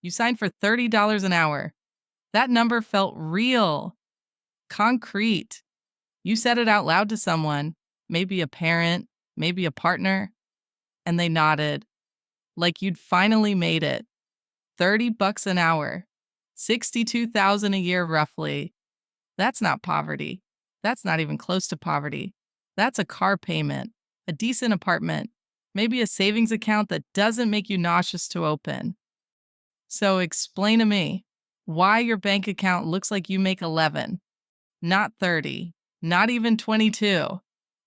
You signed for $30 an hour. That number felt real, concrete. You said it out loud to someone, maybe a parent, maybe a partner, and they nodded, like you'd finally made it. $30 an hour, 62,000 a year roughly. That's not poverty. That's not even close to poverty. That's a car payment, a decent apartment, maybe a savings account that doesn't make you nauseous to open. So explain to me why your bank account looks like you make 11, not 30, not even 22,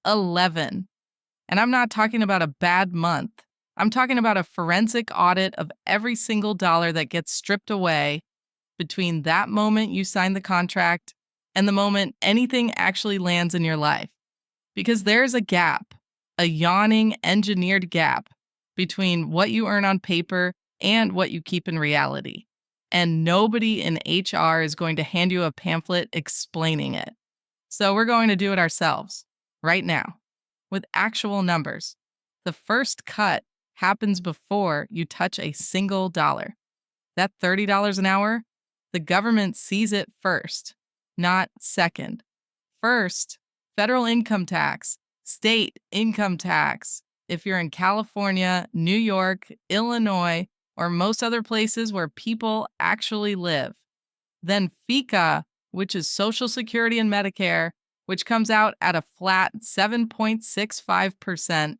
11. And I'm not talking about a bad month. I'm talking about a forensic audit of every single dollar that gets stripped away between that moment you sign the contract and the moment anything actually lands in your life. Because there's a gap, a yawning, engineered gap between what you earn on paper and what you keep in reality. And nobody in HR is going to hand you a pamphlet explaining it. So we're going to do it ourselves, right now, with actual numbers. The first cut happens before you touch a single dollar. That $30 an hour, the government sees it first, not second. First, federal income tax, state income tax. If you're in California, New York, Illinois, or most other places where people actually live. Then FICA, which is Social Security and Medicare, which comes out at a flat 7.65%.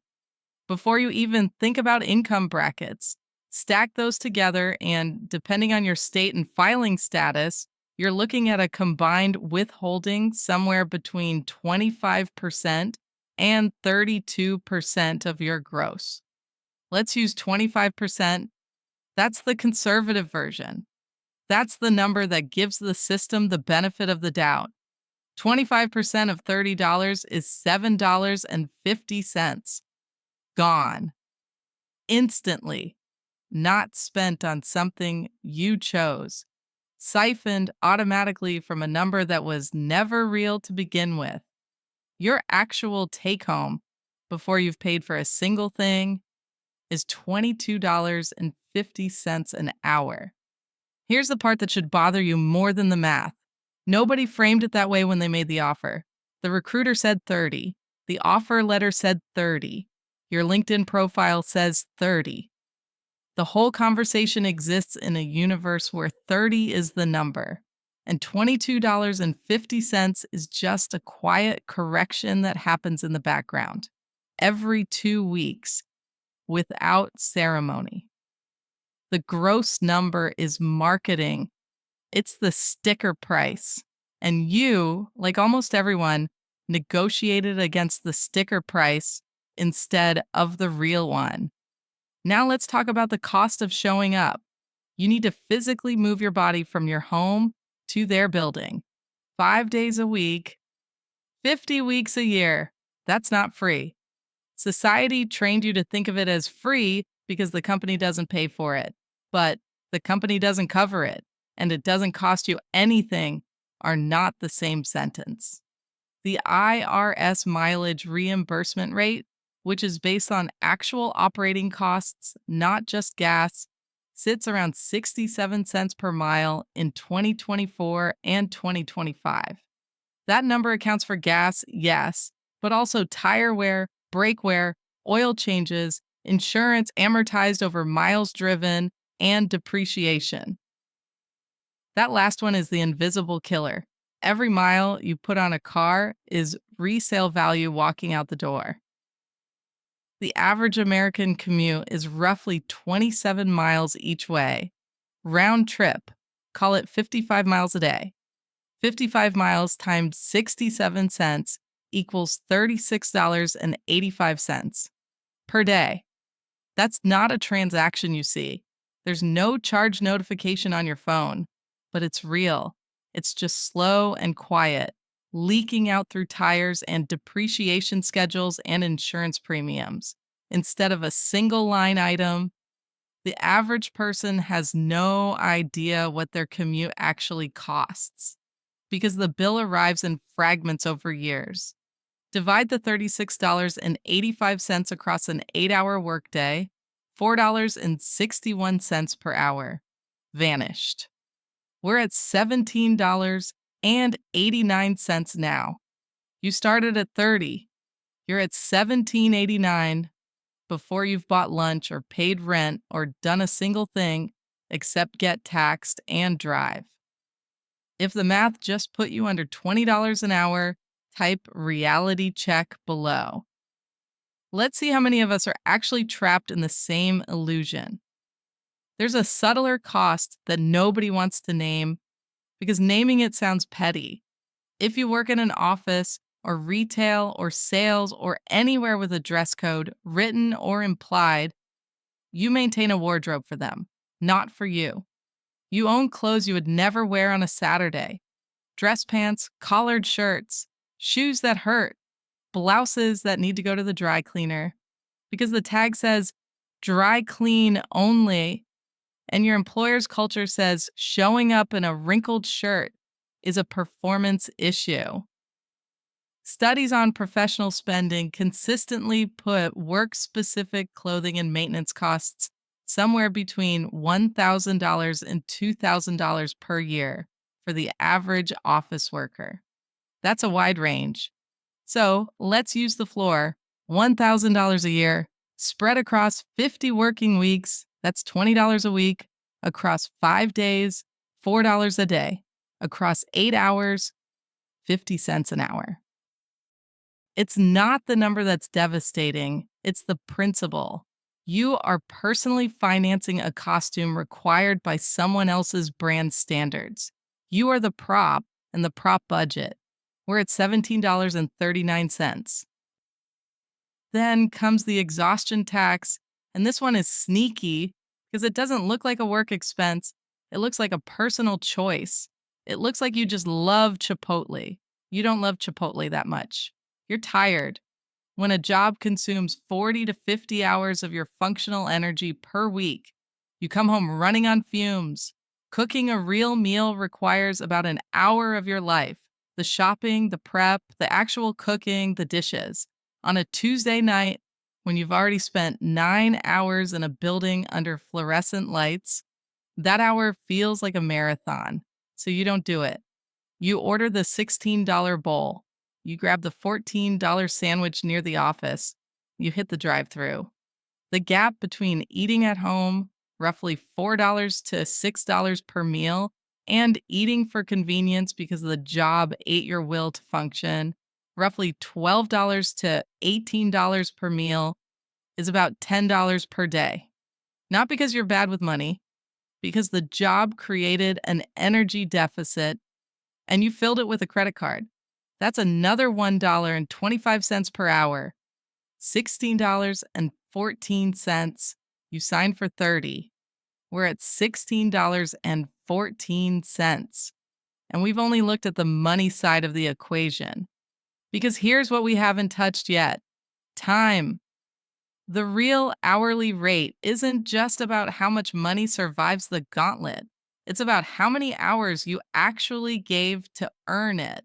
Before you even think about income brackets, stack those together, and depending on your state and filing status, you're looking at a combined withholding somewhere between 25% and 32% of your gross. Let's use 25%. That's the conservative version. That's the number that gives the system the benefit of the doubt. 25% of $30 is $7.50. Gone. Instantly. Not spent on something you chose. Siphoned automatically from a number that was never real to begin with. Your actual take-home, before you've paid for a single thing, is $22.50 an hour. Here's the part that should bother you more than the math. Nobody framed it that way when they made the offer. The recruiter said 30. The offer letter said 30. Your LinkedIn profile says 30. The whole conversation exists in a universe where 30 is the number, and $22.50 is just a quiet correction that happens in the background every 2 weeks without ceremony. The gross number is marketing. It's the sticker price. And you, like almost everyone, negotiated against the sticker price instead of the real one. Now let's talk about the cost of showing up. You need to physically move your body from your home to their building. 5 days a week, 50 weeks a year. That's not free. Society trained you to think of it as free because the company doesn't pay for it. But the company doesn't cover it, and it doesn't cost you anything are not the same sentence. The IRS mileage reimbursement rate, which is based on actual operating costs, not just gas, sits around 67 cents per mile in 2024 and 2025. That number accounts for gas, yes, but also tire wear, brake wear, oil changes, insurance amortized over miles driven, and depreciation. That last one is the invisible killer. Every mile you put on a car is resale value walking out the door. The average American commute is roughly 27 miles each way. Round trip, call it 55 miles a day. 55 miles times 67 cents equals $36.85 per day. That's not a transaction you see. There's no charge notification on your phone, but it's real. It's just slow and quiet, leaking out through tires and depreciation schedules and insurance premiums. Instead of a single line item, the average person has no idea what their commute actually costs because the bill arrives in fragments over years. Divide the $36.85 across an 8-hour workday, $4.61 per hour. vanished. We're at $17.89 now. You started at 30. You're at $17.89 before you've bought lunch or paid rent or done a single thing except get taxed and drive. If the math just put you under $20 an hour, type reality check below. Let's see how many of us are actually trapped in the same illusion. There's a subtler cost that nobody wants to name because naming it sounds petty. If you work in an office or retail or sales or anywhere with a dress code, written or implied, you maintain a wardrobe for them, not for you. You own clothes you would never wear on a Saturday. Dress pants, collared shirts, shoes that hurt, blouses that need to go to the dry cleaner because the tag says dry clean only, and your employer's culture says showing up in a wrinkled shirt is a performance issue. Studies on professional spending consistently put work-specific clothing and maintenance costs somewhere between $1,000 and $2,000 per year for the average office worker. That's a wide range. So let's use the floor. $1,000 a year, spread across 50 working weeks, that's $20 a week, across 5 days, $4 a day, across 8 hours, 50 cents an hour. It's not the number that's devastating, it's the principle. You are personally financing a costume required by someone else's brand standards. You are the prop and the prop budget. We're at $17.39. Then comes the exhaustion tax, and this one is sneaky because it doesn't look like a work expense. It looks like a personal choice. It looks like you just love Chipotle. You don't love Chipotle that much. You're tired. When a job consumes 40 to 50 hours of your functional energy per week, you come home running on fumes. Cooking a real meal requires about an hour of your life. The shopping, the prep, the actual cooking, the dishes. On a Tuesday night, when you've already spent 9 hours in a building under fluorescent lights, that hour feels like a marathon, so you don't do it. You order the $16 bowl. You grab the $14 sandwich near the office. You hit the drive-thru. The gap between eating at home, roughly $4 to $6 per meal, and eating for convenience because the job ate your will to function, roughly $12 to $18 per meal, is about $10 per day. Not because you're bad with money, because the job created an energy deficit and you filled it with a credit card. That's another $1.25 per hour. $16.14. You signed for 30. We're at $16.14. And we've only looked at the money side of the equation. Because here's what we haven't touched yet. Time. The real hourly rate isn't just about how much money survives the gauntlet. It's about how many hours you actually gave to earn it.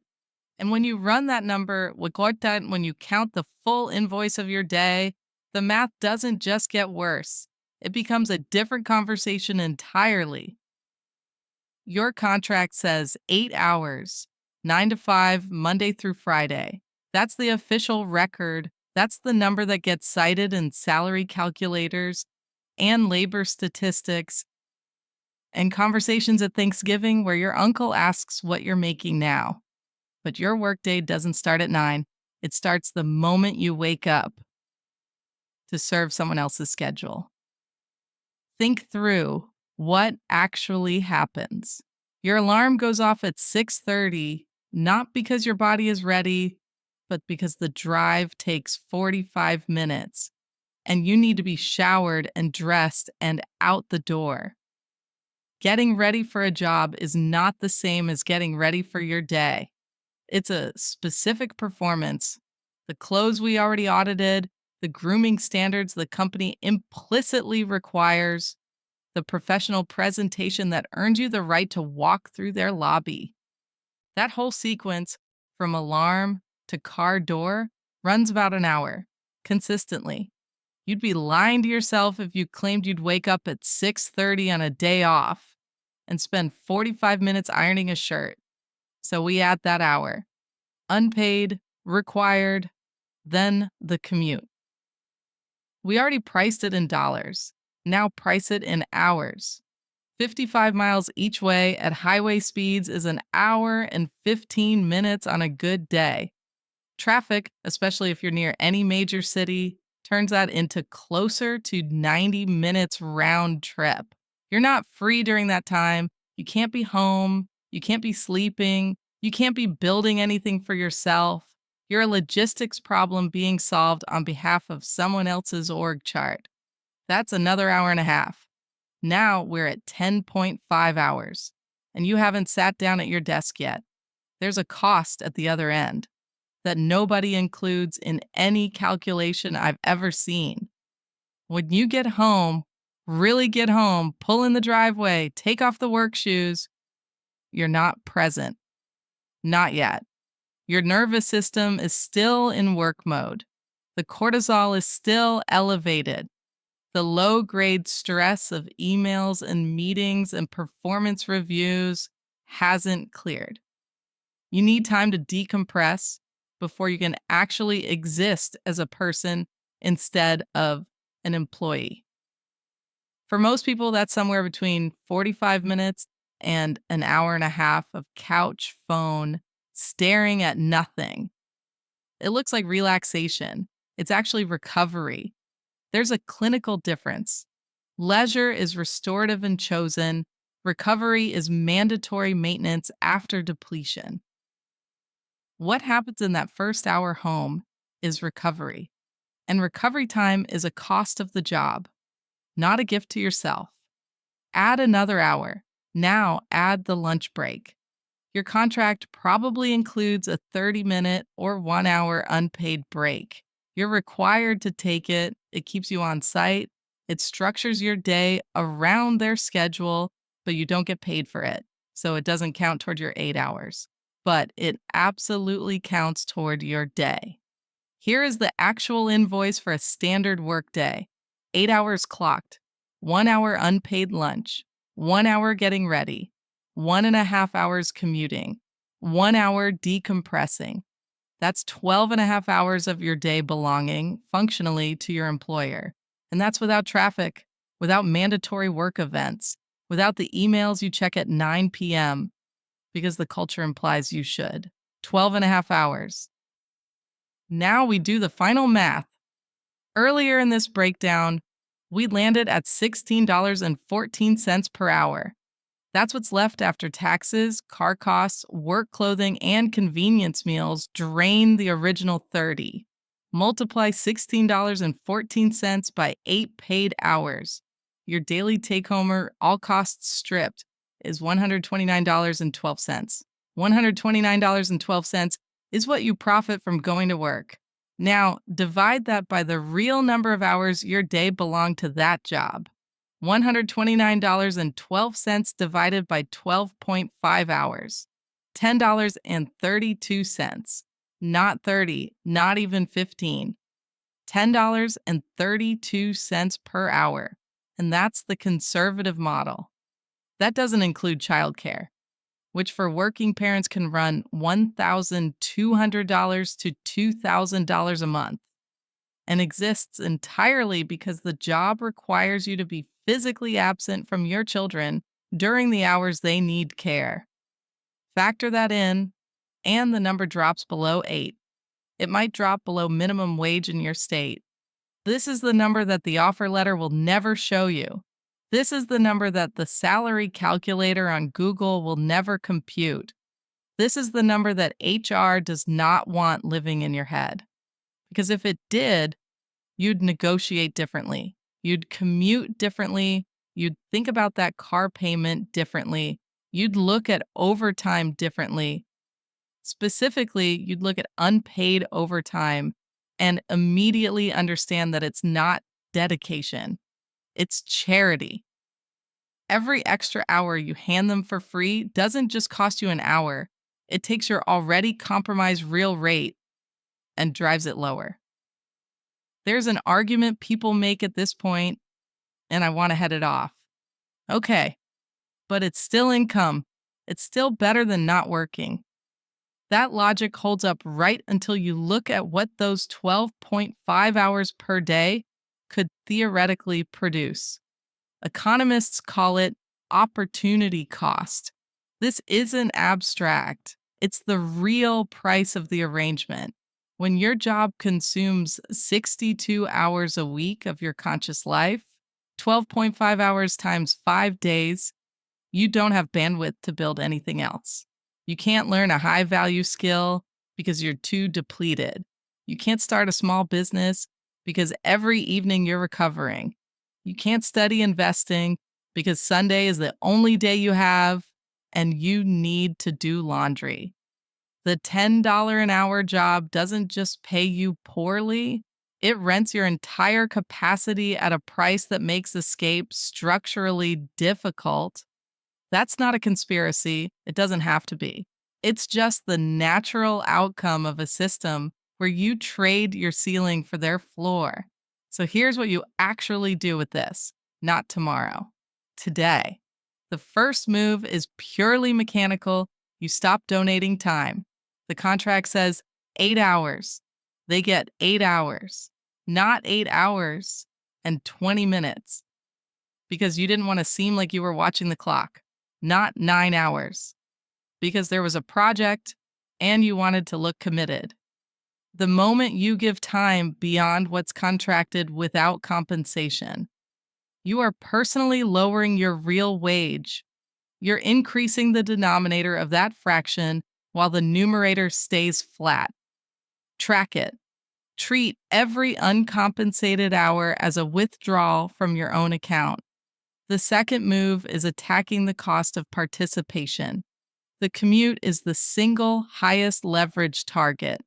And when you run that number, when you count the full invoice of your day, the math doesn't just get worse. It becomes a different conversation entirely. Your contract says 8 hours, 9 to 5, Monday through Friday. That's the official record. That's the number that gets cited in salary calculators and labor statistics and conversations at Thanksgiving where your uncle asks what you're making now. But your workday doesn't start at 9. It starts the moment you wake up to serve someone else's schedule. Think through what actually happens. Your alarm goes off at 6:30, not because your body is ready, but because the drive takes 45 minutes and you need to be showered and dressed and out the door. Getting ready for a job is not the same as getting ready for your day. It's a specific performance. The clothes we already audited, the grooming standards the company implicitly requires, the professional presentation that earned you the right to walk through their lobby. That whole sequence, from alarm to car door, runs about an hour, consistently. You'd be lying to yourself if you claimed you'd wake up at 6:30 on a day off. and spend 45 minutes ironing a shirt. So we add that hour. Unpaid, required, then the commute. We already priced it in dollars. Now price it in hours. 55 miles each way at highway speeds is an hour and 15 minutes on a good day. Traffic, especially if you're near any major city, turns that into closer to 90 minutes round trip. You're not free during that time. You can't be home. You can't be sleeping. You can't be building anything for yourself. You're a logistics problem being solved on behalf of someone else's org chart. That's another hour and a half. Now we're at 10.5 hours, and you haven't sat down at your desk yet. There's a cost at the other end that nobody includes in any calculation I've ever seen. When you get home, really get home, pull in the driveway, take off the work shoes, you're not present. Not yet. Your nervous system is still in work mode. The cortisol is still elevated. The low-grade stress of emails and meetings and performance reviews hasn't cleared. You need time to decompress before you can actually exist as a person instead of an employee. For most people, that's somewhere between 45 minutes and an hour and a half of couch phone staring at nothing. It looks like relaxation. It's actually recovery. There's a clinical difference. Leisure is restorative and chosen. Recovery is mandatory maintenance after depletion. What happens in that first hour home is recovery. And recovery time is a cost of the job, not a gift to yourself. Add another hour. Now add the lunch break. Your contract probably includes a 30-minute or 1 hour unpaid break. You're required to take it. It keeps you on site. It structures your day around their schedule, but you don't get paid for it. So it doesn't count toward your 8 hours. But it absolutely counts toward your day. Here is the actual invoice for a standard workday. 8 hours clocked, 1 hour unpaid lunch, 1 hour getting ready, 1.5 hours commuting, 1 hour decompressing. That's 12.5 hours of your day belonging functionally to your employer. And that's without traffic, without mandatory work events, without the emails you check at 9 p.m. because the culture implies you should. 12.5 hours. Now we do the final math. Earlier in this breakdown, we landed at $16.14 per hour. That's what's left after taxes, car costs, work clothing, and convenience meals drain the original $30. Multiply $16.14 by 8 paid hours. Your daily take-homer, all costs stripped, is $129.12. $129.12 is what you profit from going to work. Now, divide that by the real number of hours your day belonged to that job. $129.12 divided by 12.5 hours. $10.32. Not 30, not even 15. $10.32 per hour. And that's the conservative model. That doesn't include childcare, which for working parents can run $1,200 to $2,000 a month, and exists entirely because the job requires you to be physically absent from your children during the hours they need care. Factor that in, and the number drops below 8. It might drop below minimum wage in your state. This is the number that the offer letter will never show you. This is the number that the salary calculator on Google will never compute. This is the number that HR does not want living in your head. Because if it did, you'd negotiate differently. You'd commute differently. You'd think about that car payment differently. You'd look at overtime differently. Specifically, you'd look at unpaid overtime and immediately understand that it's not dedication. It's charity. Every extra hour you hand them for free doesn't just cost you an hour. It takes your already compromised real rate and drives it lower. There's an argument people make at this point, and I want to head it off. Okay, but it's still income. It's still better than not working. That logic holds up right until you look at what those 12.5 hours per day could theoretically produce. Economists call it opportunity cost. This isn't abstract, it's the real price of the arrangement. When your job consumes 62 hours a week of your conscious life, 12.5 hours times 5 days, you don't have bandwidth to build anything else. You can't learn a high value skill because you're too depleted. You can't start a small business because every evening you're recovering. You can't study investing because Sunday is the only day you have and you need to do laundry. The $10 an hour job doesn't just pay you poorly, it rents your entire capacity at a price that makes escape structurally difficult. That's not a conspiracy. It doesn't have to be. It's just the natural outcome of a system where you trade your ceiling for their floor. So here's what you actually do with this, not tomorrow, today. The first move is purely mechanical. You stop donating time. The contract says 8 hours. They get 8 hours, not 8 hours and 20 minutes, because you didn't want to seem like you were watching the clock. Not 9 hours, because there was a project and you wanted to look committed. The moment you give time beyond what's contracted without compensation, you are personally lowering your real wage. You're increasing the denominator of that fraction while the numerator stays flat. Track it. Treat every uncompensated hour as a withdrawal from your own account. The second move is attacking the cost of participation. The commute is the single highest leverage target.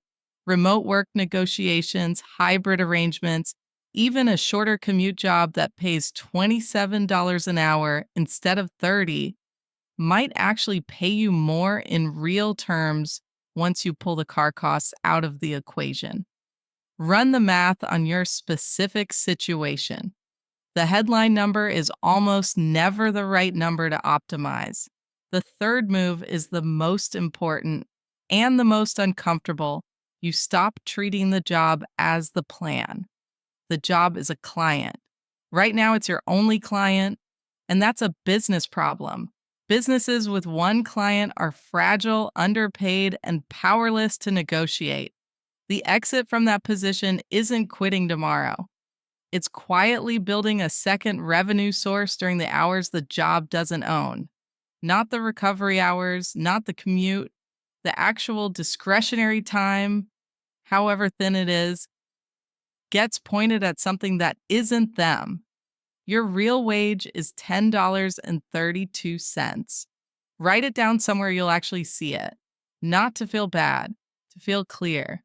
Remote work negotiations, hybrid arrangements, even a shorter commute job that pays $27 an hour instead of $30 might actually pay you more in real terms once you pull the car costs out of the equation. Run the math on your specific situation. The headline number is almost never the right number to optimize. The third move is the most important and the most uncomfortable. You stop treating the job as the plan. The job is a client. Right now, it's your only client, and that's a business problem. Businesses with one client are fragile, underpaid, and powerless to negotiate. The exit from that position isn't quitting tomorrow. It's quietly building a second revenue source during the hours the job doesn't own. Not the recovery hours, not the commute, the actual discretionary time, however thin it is, gets pointed at something that isn't them. Your real wage is $10.32. Write it down somewhere you'll actually see it. Not to feel bad, to feel clear.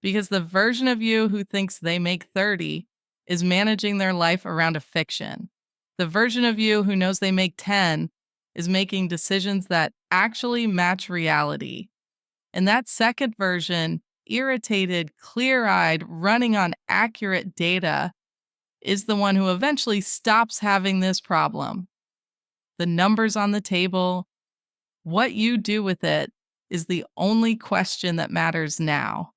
Because the version of you who thinks they make 30 is managing their life around a fiction. The version of you who knows they make 10 is making decisions that actually match reality. And that second version, irritated, clear-eyed, running on accurate data, is the one who eventually stops having this problem. The numbers on the table, what you do with it, is the only question that matters now.